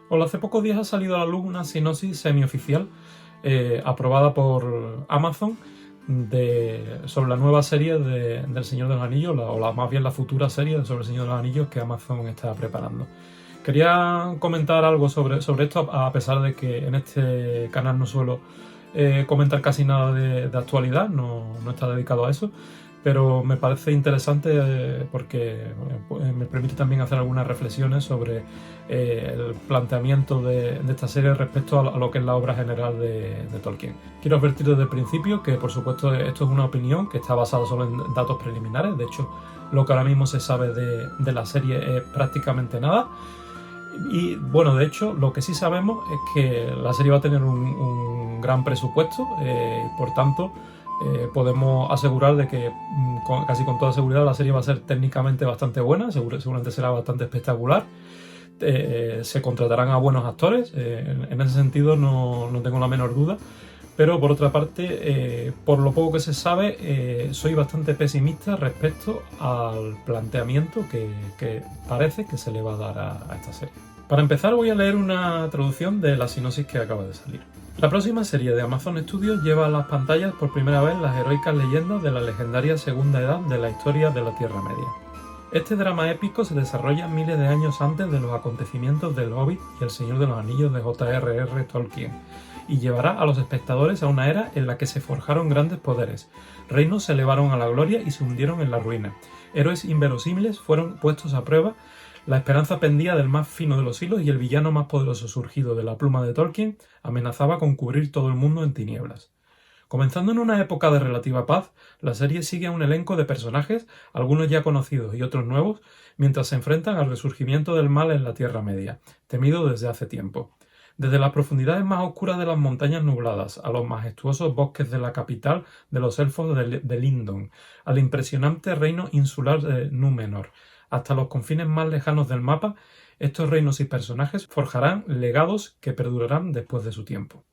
Hola, hace pocos días ha salido a la luz una sinopsis semioficial aprobada por Amazon sobre la nueva serie del Señor de los Anillos, más bien la futura serie sobre el Señor de los Anillos que Amazon está preparando. Quería comentar algo sobre esto, a pesar de que en este canal no suelo comentar casi nada de actualidad, no está dedicado a eso, pero me parece interesante porque me permite también hacer algunas reflexiones sobre el planteamiento de esta serie respecto a lo que es la obra general de Tolkien. Quiero advertir desde el principio que, por supuesto, esto es una opinión que está basada solo en datos preliminares. De hecho, lo que ahora mismo se sabe de la serie es prácticamente nada. Y bueno, de hecho, lo que sí sabemos es que la serie va a tener un gran presupuesto, por tanto, podemos asegurar de que casi con toda seguridad la serie va a ser técnicamente bastante buena, seguramente será bastante espectacular. Se contratarán a buenos actores, en ese sentido no tengo la menor duda. Pero por otra parte, por lo poco que se sabe, soy bastante pesimista respecto al planteamiento que parece que se le va a dar a esta serie. Para empezar, voy a leer una traducción de la sinopsis que acaba de salir. La próxima serie de Amazon Studios lleva a las pantallas por primera vez las heroicas leyendas de la legendaria Segunda Edad de la historia de la Tierra Media. Este drama épico se desarrolla miles de años antes de los acontecimientos del Hobbit y El Señor de los Anillos de J.R.R. Tolkien, y llevará a los espectadores a una era en la que se forjaron grandes poderes, reinos se elevaron a la gloria y se hundieron en la ruina, héroes inverosímiles fueron puestos a prueba, la esperanza pendía del más fino de los hilos y el villano más poderoso surgido de la pluma de Tolkien amenazaba con cubrir todo el mundo en tinieblas. Comenzando en una época de relativa paz, la serie sigue a un elenco de personajes, algunos ya conocidos y otros nuevos, mientras se enfrentan al resurgimiento del mal en la Tierra Media, temido desde hace tiempo. Desde las profundidades más oscuras de las montañas nubladas, a los majestuosos bosques de la capital de los elfos de Lindon, al impresionante reino insular de Númenor, hasta los confines más lejanos del mapa, estos reinos y personajes forjarán legados que perdurarán después de su tiempo.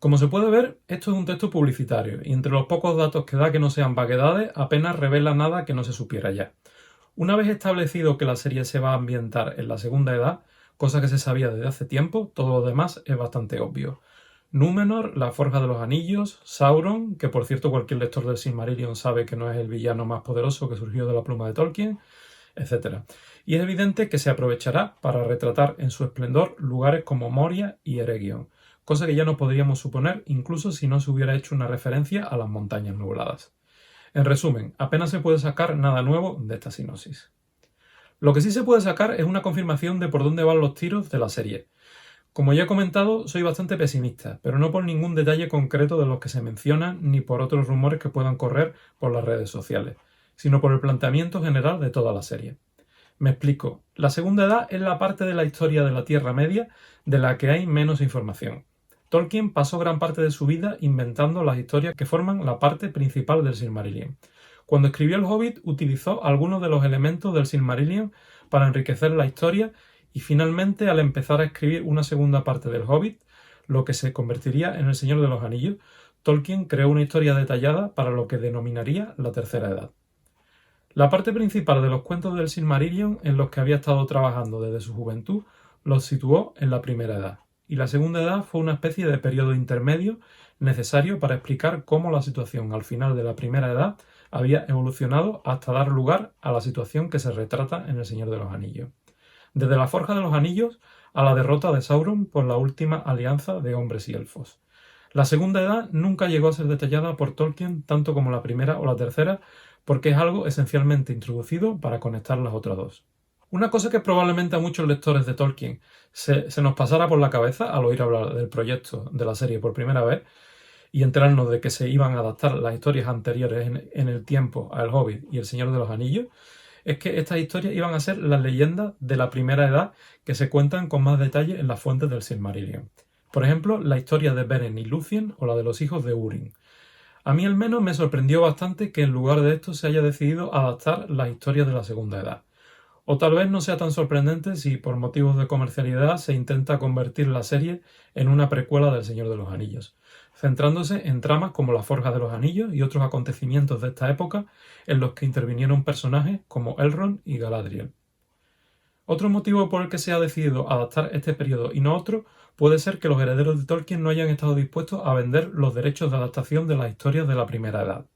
Como se puede ver, esto es un texto publicitario, y entre los pocos datos que da que no sean vaguedades, apenas revela nada que no se supiera ya. Una vez establecido que la serie se va a ambientar en la Segunda Edad, cosa que se sabía desde hace tiempo, todo lo demás es bastante obvio. Númenor, la Forja de los Anillos, Sauron, que por cierto cualquier lector del Silmarillion sabe que no es el villano más poderoso que surgió de la pluma de Tolkien, etc. Y es evidente que se aprovechará para retratar en su esplendor lugares como Moria y Eregion, cosa que ya no podríamos suponer incluso si no se hubiera hecho una referencia a las montañas nubladas. En resumen, apenas se puede sacar nada nuevo de esta sinopsis. Lo que sí se puede sacar es una confirmación de por dónde van los tiros de la serie. Como ya he comentado, soy bastante pesimista, pero no por ningún detalle concreto de los que se mencionan ni por otros rumores que puedan correr por las redes sociales, sino por el planteamiento general de toda la serie. Me explico. La Segunda Edad es la parte de la historia de la Tierra Media de la que hay menos información. Tolkien pasó gran parte de su vida inventando las historias que forman la parte principal del Silmarillion. Cuando escribió El Hobbit utilizó algunos de los elementos del Silmarillion para enriquecer la historia y finalmente al empezar a escribir una segunda parte del Hobbit, lo que se convertiría en El Señor de los Anillos, Tolkien creó una historia detallada para lo que denominaría la Tercera Edad. La parte principal de los cuentos del Silmarillion en los que había estado trabajando desde su juventud los situó en la Primera Edad, y la Segunda Edad fue una especie de periodo intermedio necesario para explicar cómo la situación al final de la Primera Edad había evolucionado hasta dar lugar a la situación que se retrata en El Señor de los Anillos. Desde la Forja de los Anillos a la derrota de Sauron por la última alianza de hombres y elfos. La Segunda Edad nunca llegó a ser detallada por Tolkien tanto como la primera o la tercera, porque es algo esencialmente introducido para conectar las otras dos. Una cosa que probablemente a muchos lectores de Tolkien se nos pasara por la cabeza al oír hablar del proyecto de la serie por primera vez y enterarnos de que se iban a adaptar las historias anteriores en el tiempo a El Hobbit y El Señor de los Anillos, es que estas historias iban a ser las leyendas de la Primera Edad que se cuentan con más detalle en las fuentes del Silmarillion. Por ejemplo, la historia de Beren y Lúthien o la de los hijos de Húrin. A mí al menos me sorprendió bastante que en lugar de esto se haya decidido adaptar las historias de la Segunda Edad. O tal vez no sea tan sorprendente si por motivos de comercialidad se intenta convertir la serie en una precuela del Señor de los Anillos, centrándose en tramas como la Forja de los Anillos y otros acontecimientos de esta época en los que intervinieron personajes como Elrond y Galadriel. Otro motivo por el que se ha decidido adaptar este periodo y no otro puede ser que los herederos de Tolkien no hayan estado dispuestos a vender los derechos de adaptación de las historias de la Primera Edad.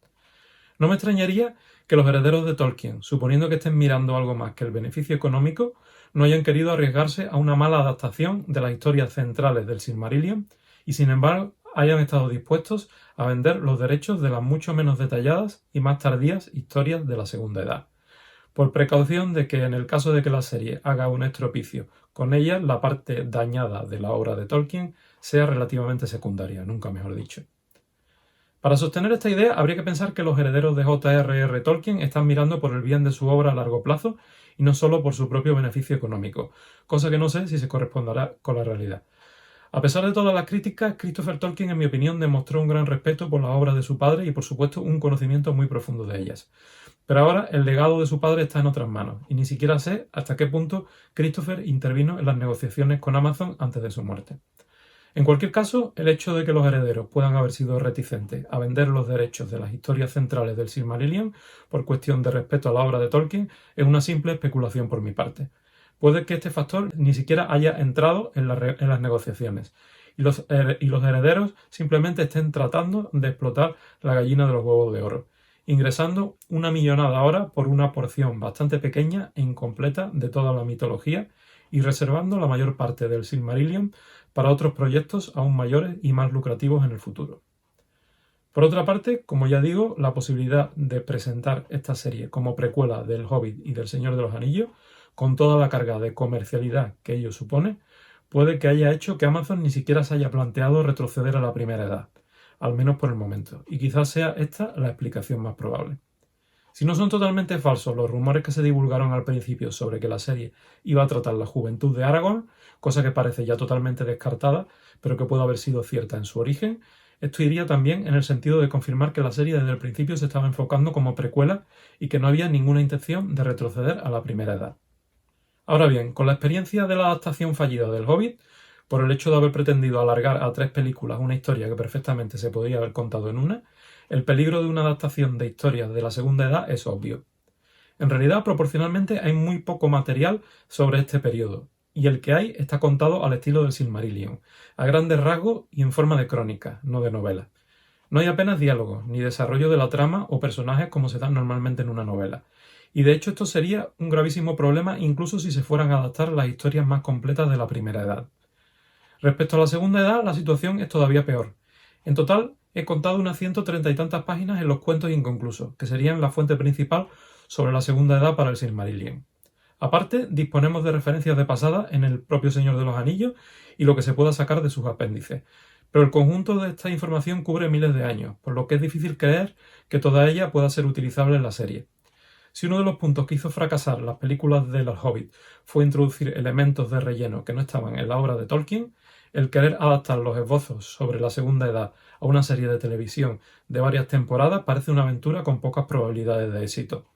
No me extrañaría que los herederos de Tolkien, suponiendo que estén mirando algo más que el beneficio económico, no hayan querido arriesgarse a una mala adaptación de las historias centrales del Silmarillion y, sin embargo, hayan estado dispuestos a vender los derechos de las mucho menos detalladas y más tardías historias de la Segunda Edad, por precaución de que, en el caso de que la serie haga un estropicio con ella, la parte dañada de la obra de Tolkien sea relativamente secundaria, nunca mejor dicho. Para sostener esta idea, habría que pensar que los herederos de J.R.R. Tolkien están mirando por el bien de su obra a largo plazo y no solo por su propio beneficio económico, cosa que no sé si se corresponderá con la realidad. A pesar de todas las críticas, Christopher Tolkien, en mi opinión, demostró un gran respeto por las obras de su padre y, por supuesto, un conocimiento muy profundo de ellas. Pero ahora el legado de su padre está en otras manos, y ni siquiera sé hasta qué punto Christopher intervino en las negociaciones con Amazon antes de su muerte. En cualquier caso, el hecho de que los herederos puedan haber sido reticentes a vender los derechos de las historias centrales del Silmarillion por cuestión de respeto a la obra de Tolkien es una simple especulación por mi parte. Puede que este factor ni siquiera haya entrado en las negociaciones y los herederos simplemente estén tratando de explotar la gallina de los huevos de oro, ingresando una millonada ahora por una porción bastante pequeña e incompleta de toda la mitología y reservando la mayor parte del Silmarillion para otros proyectos aún mayores y más lucrativos en el futuro. Por otra parte, como ya digo, la posibilidad de presentar esta serie como precuela del Hobbit y del Señor de los Anillos, con toda la carga de comercialidad que ello supone, puede que haya hecho que Amazon ni siquiera se haya planteado retroceder a la Primera Edad, al menos por el momento, y quizás sea esta la explicación más probable. Si no son totalmente falsos los rumores que se divulgaron al principio sobre que la serie iba a tratar la juventud de Aragorn, cosa que parece ya totalmente descartada, pero que puede haber sido cierta en su origen, esto iría también en el sentido de confirmar que la serie desde el principio se estaba enfocando como precuela y que no había ninguna intención de retroceder a la Primera Edad. Ahora bien, con la experiencia de la adaptación fallida del Hobbit, por el hecho de haber pretendido alargar a 3 películas una historia que perfectamente se podría haber contado en una, el peligro de una adaptación de historias de la Segunda Edad es obvio. En realidad, proporcionalmente, hay muy poco material sobre este periodo, y el que hay está contado al estilo del Silmarillion, a grandes rasgos y en forma de crónica, no de novela. No hay apenas diálogos, ni desarrollo de la trama o personajes como se dan normalmente en una novela. Y de hecho esto sería un gravísimo problema incluso si se fueran a adaptar las historias más completas de la Primera Edad. Respecto a la Segunda Edad, la situación es todavía peor. En total, he contado unas 130 y tantas páginas en los cuentos inconclusos, que serían la fuente principal sobre la Segunda Edad para el Silmarillion. Aparte, disponemos de referencias de pasada en el propio Señor de los Anillos y lo que se pueda sacar de sus apéndices, pero el conjunto de esta información cubre miles de años, por lo que es difícil creer que toda ella pueda ser utilizable en la serie. Si uno de los puntos que hizo fracasar las películas de los Hobbit fue introducir elementos de relleno que no estaban en la obra de Tolkien, el querer adaptar los esbozos sobre la Segunda Edad a una serie de televisión de varias temporadas parece una aventura con pocas probabilidades de éxito.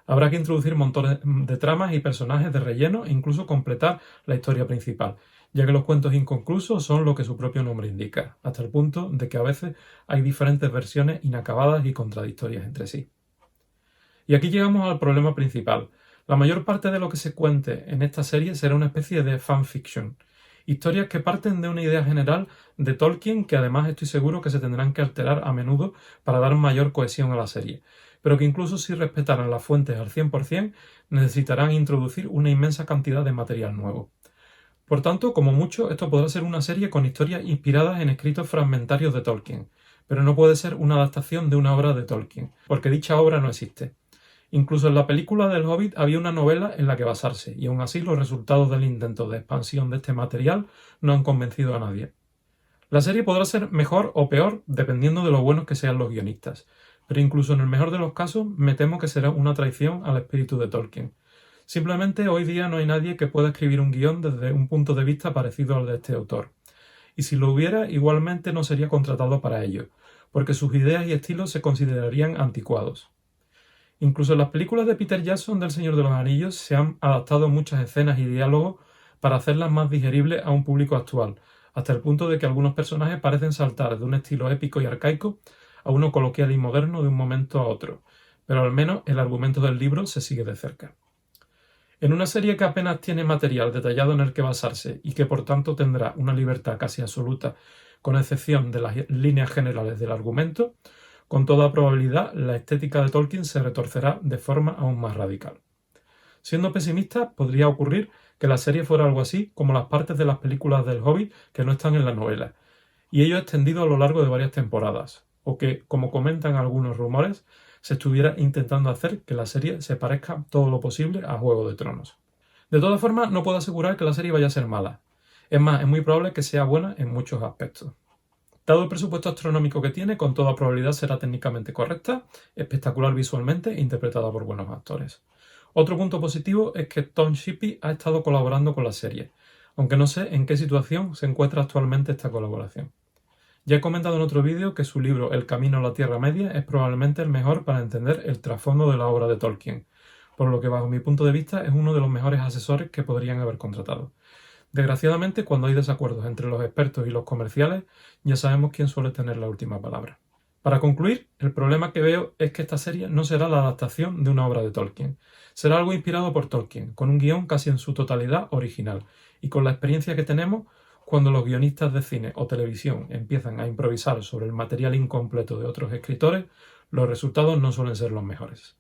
Habrá que introducir montones de tramas y personajes de relleno e incluso completar la historia principal, ya que los cuentos inconclusos son lo que su propio nombre indica, hasta el punto de que a veces hay diferentes versiones inacabadas y contradictorias entre sí. Y aquí llegamos al problema principal. La mayor parte de lo que se cuente en esta serie será una especie de fanfiction. Historias que parten de una idea general de Tolkien que además estoy seguro que se tendrán que alterar a menudo para dar mayor cohesión a la serie, pero que incluso si respetaran las fuentes al 100% necesitarán introducir una inmensa cantidad de material nuevo. Por tanto, como mucho, esto podrá ser una serie con historias inspiradas en escritos fragmentarios de Tolkien, pero no puede ser una adaptación de una obra de Tolkien, porque dicha obra no existe. Incluso en la película del Hobbit había una novela en la que basarse, y aún así los resultados del intento de expansión de este material no han convencido a nadie. La serie podrá ser mejor o peor dependiendo de lo buenos que sean los guionistas, pero incluso en el mejor de los casos me temo que será una traición al espíritu de Tolkien. Simplemente hoy día no hay nadie que pueda escribir un guión desde un punto de vista parecido al de este autor, y si lo hubiera igualmente no sería contratado para ello, porque sus ideas y estilos se considerarían anticuados. Incluso en las películas de Peter Jackson del Señor de los Anillos se han adaptado muchas escenas y diálogos para hacerlas más digeribles a un público actual, hasta el punto de que algunos personajes parecen saltar de un estilo épico y arcaico a uno coloquial y moderno de un momento a otro, pero al menos el argumento del libro se sigue de cerca. En una serie que apenas tiene material detallado en el que basarse y que por tanto tendrá una libertad casi absoluta, con excepción de las líneas generales del argumento, con toda probabilidad la estética de Tolkien se retorcerá de forma aún más radical. Siendo pesimista, podría ocurrir que la serie fuera algo así como las partes de las películas del Hobbit que no están en la novela, y ello extendido a lo largo de varias temporadas, o que, como comentan algunos rumores, se estuviera intentando hacer que la serie se parezca todo lo posible a Juego de Tronos. De todas formas, no puedo asegurar que la serie vaya a ser mala. Es más, es muy probable que sea buena en muchos aspectos. Dado el presupuesto astronómico que tiene, con toda probabilidad será técnicamente correcta, espectacular visualmente e interpretada por buenos actores. Otro punto positivo es que Tom Shippey ha estado colaborando con la serie, aunque no sé en qué situación se encuentra actualmente esta colaboración. Ya he comentado en otro vídeo que su libro El camino a la Tierra Media es probablemente el mejor para entender el trasfondo de la obra de Tolkien, por lo que bajo mi punto de vista es uno de los mejores asesores que podrían haber contratado. Desgraciadamente, cuando hay desacuerdos entre los expertos y los comerciales, ya sabemos quién suele tener la última palabra. Para concluir, el problema que veo es que esta serie no será la adaptación de una obra de Tolkien. Será algo inspirado por Tolkien, con un guión casi en su totalidad original, y con la experiencia que tenemos cuando los guionistas de cine o televisión empiezan a improvisar sobre el material incompleto de otros escritores, los resultados no suelen ser los mejores.